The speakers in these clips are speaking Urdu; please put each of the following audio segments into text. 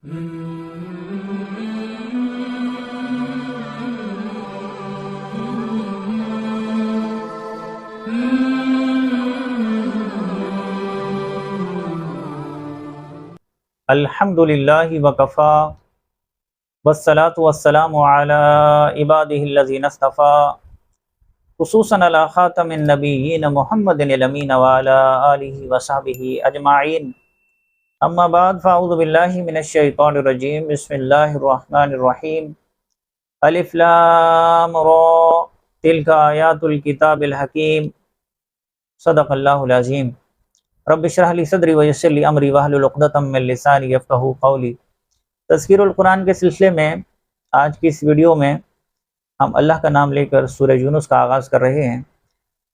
الحمدللہ وکفا والصلاة والسلام علی عبادہ الذین اصطفیٰ خصوصاً علی خاتم النبیین محمد الامین وعلی آلہ وصحبہ اجمعین اما بعد فاعوذ باللہ من الشیطان الرجیم بسم اللہ الرحمن الرحیم الف لام را تلک آیات الکتاب الحکیم صدق اللہ العظیم رب اشرح لی صدری ویسر لی امری واحلل عقدۃ من لسانی یفقہوا قولی۔ تذکیر القرآن کے سلسلے میں آج کی اس ویڈیو میں ہم اللہ کا نام لے کر سورہ یونس کا آغاز کر رہے ہیں۔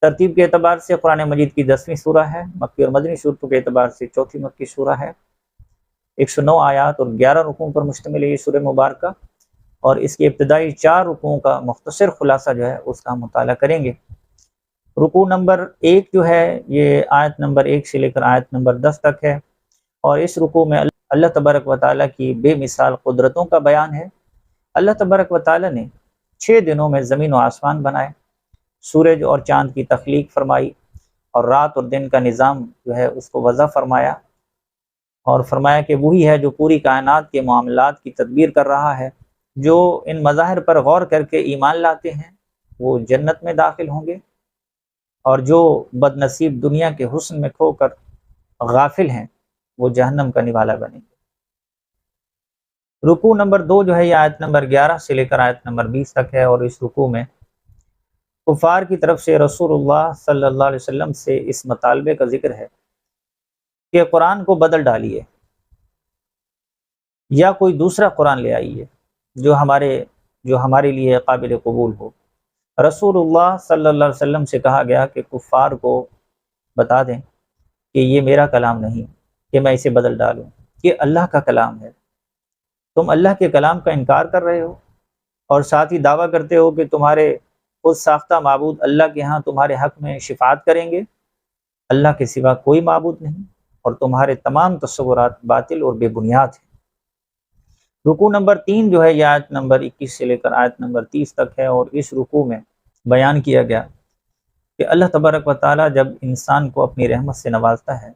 ترتیب کے اعتبار سے قرآن مجید کی 10ویں سورہ ہے، مکی اور مدنی صورتوں کے اعتبار سے چوتھی مکی سورہ ہے۔ 109 آیات اور 11 رکوعوں پر مشتمل ہے یہ سورہ مبارکہ، اور اس کے ابتدائی 4 رکوعوں کا مختصر خلاصہ جو ہے اس کا ہم مطالعہ کریں گے۔ رکوع نمبر 1 جو ہے یہ آیت نمبر 1 سے لے کر آیت نمبر 10 تک ہے، اور اس رکوع میں اللہ تبارک و تعالیٰ کی بے مثال قدرتوں کا بیان ہے۔ اللہ تبارک و تعالیٰ نے 6 دنوں میں زمین و آسمان بنائے، سورج اور چاند کی تخلیق فرمائی، اور رات اور دن کا نظام جو ہے اس کو وضع فرمایا، اور فرمایا کہ وہی ہے جو پوری کائنات کے معاملات کی تدبیر کر رہا ہے۔ جو ان مظاہر پر غور کر کے ایمان لاتے ہیں وہ جنت میں داخل ہوں گے، اور جو بد نصیب دنیا کے حسن میں کھو کر غافل ہیں وہ جہنم کا نوالا بنیں گے۔ رکوع نمبر 2 جو ہے یہ آیت نمبر 11 سے لے کر آیت نمبر 20 تک ہے، اور اس رکوع میں کفار کی طرف سے رسول اللہ صلی اللہ علیہ وسلم سے اس مطالبے کا ذکر ہے کہ قرآن کو بدل ڈالیے یا کوئی دوسرا قرآن لے آئیے جو ہمارے لیے قابل قبول ہو۔ رسول اللہ صلی اللہ علیہ وسلم سے کہا گیا کہ کفار کو بتا دیں کہ یہ میرا کلام نہیں کہ میں اسے بدل ڈالوں، یہ اللہ کا کلام ہے۔ تم اللہ کے کلام کا انکار کر رہے ہو اور ساتھ ہی دعویٰ کرتے ہو کہ تمہارے خود ساختہ معبود اللہ کے ہاں تمہارے حق میں شفاعت کریں گے۔ اللہ کے سوا کوئی معبود نہیں، اور تمہارے تمام تصورات باطل اور بے بنیاد ہیں۔ رکوع نمبر 3 جو ہے یہ آیت نمبر 21 سے لے کر آیت نمبر 30 تک ہے، اور اس رکوع میں بیان کیا گیا کہ اللہ تبارک و تعالیٰ جب انسان کو اپنی رحمت سے نوازتا ہے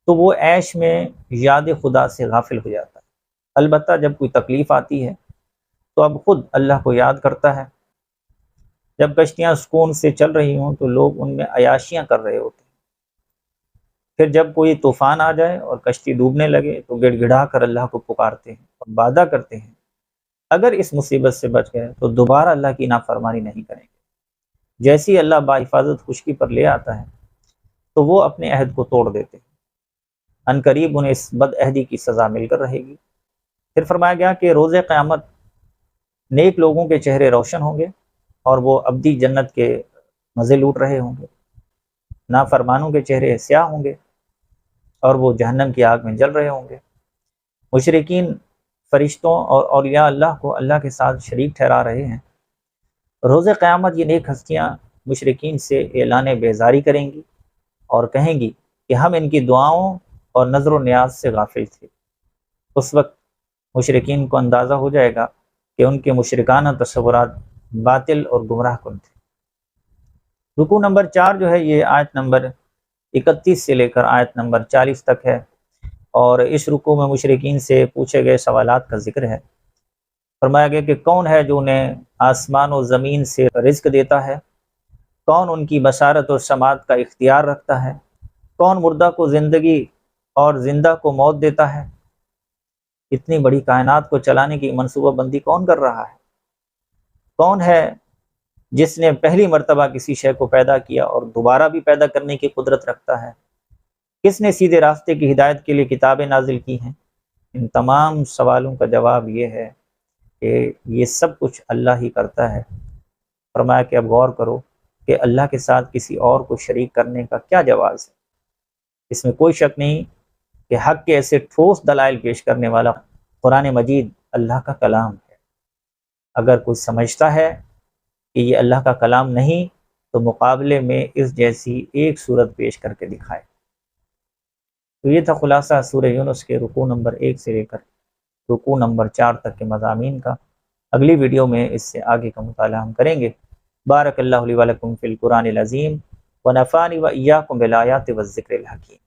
تو وہ عیش میں یاد خدا سے غافل ہو جاتا ہے۔ البتہ جب کوئی تکلیف آتی ہے تو اب خود اللہ کو یاد کرتا ہے۔ جب کشتیاں سکون سے چل رہی ہوں تو لوگ ان میں عیاشیاں کر رہے ہوتے ہیں، پھر جب کوئی طوفان آ جائے اور کشتی ڈوبنے لگے تو گڑ گڑا کر اللہ کو پکارتے ہیں اور وعدہ کرتے ہیں اگر اس مصیبت سے بچ گئے تو دوبارہ اللہ کی نافرمانی نہیں کریں گے۔ جیسی اللہ باحفاظت خشکی پر لے آتا ہے تو وہ اپنے عہد کو توڑ دیتے ہیں، ان قریب انہیں اس بد عہدی کی سزا مل کر رہے گی۔ پھر فرمایا گیا کہ روز قیامت نیک لوگوں کے چہرے روشن ہوں گے اور وہ ابدی جنت کے مزے لوٹ رہے ہوں گے، نافرمانوں کے چہرے سیاہ ہوں گے اور وہ جہنم کی آگ میں جل رہے ہوں گے۔ مشرکین فرشتوں اور اولیاء اللہ کو اللہ کے ساتھ شریک ٹھہرا رہے ہیں۔ روز قیامت یہ نیک ہستیاں مشرکین سے اعلان بیزاری کریں گی اور کہیں گی کہ ہم ان کی دعاؤں اور نظر و نیاز سے غافل تھے۔ اس وقت مشرکین کو اندازہ ہو جائے گا کہ ان کے مشرکانہ تصورات باطل اور گمراہ کن تھے۔ رکوع نمبر 4 جو ہے یہ آیت نمبر 31 سے لے کر آیت نمبر 40 تک ہے، اور اس رکوع میں مشرکین سے پوچھے گئے سوالات کا ذکر ہے۔ فرمایا گیا کہ کون ہے جو انہیں آسمان و زمین سے رزق دیتا ہے؟ کون ان کی بشارت اور سماعت کا اختیار رکھتا ہے؟ کون مردہ کو زندگی اور زندہ کو موت دیتا ہے؟ اتنی بڑی کائنات کو چلانے کی منصوبہ بندی کون کر رہا ہے؟ کون ہے جس نے پہلی مرتبہ کسی شے کو پیدا کیا اور دوبارہ بھی پیدا کرنے کی قدرت رکھتا ہے؟ کس نے سیدھے راستے کی ہدایت کے لیے کتابیں نازل کی ہیں؟ ان تمام سوالوں کا جواب یہ ہے کہ یہ سب کچھ اللہ ہی کرتا ہے۔ فرمایا کہ اب غور کرو کہ اللہ کے ساتھ کسی اور کو شریک کرنے کا کیا جواز ہے۔ اس میں کوئی شک نہیں کہ حق کے ایسے ٹھوس دلائل پیش کرنے والا قرآن مجید اللہ کا کلام ہے۔ اگر کوئی سمجھتا ہے کہ یہ اللہ کا کلام نہیں تو مقابلے میں اس جیسی ایک صورت پیش کر کے دکھائے۔ تو یہ تھا خلاصہ سورہ یونس کے رکوع نمبر 1 سے لے کر رکوع نمبر 4 تک کے مضامین کا۔ اگلی ویڈیو میں اس سے آگے کا مطالعہ ہم کریں گے۔ بارک اللہ لی و لکم فی القرآن العظیم ونفعنی و ایاکم بالآیات والذکر الحکیم۔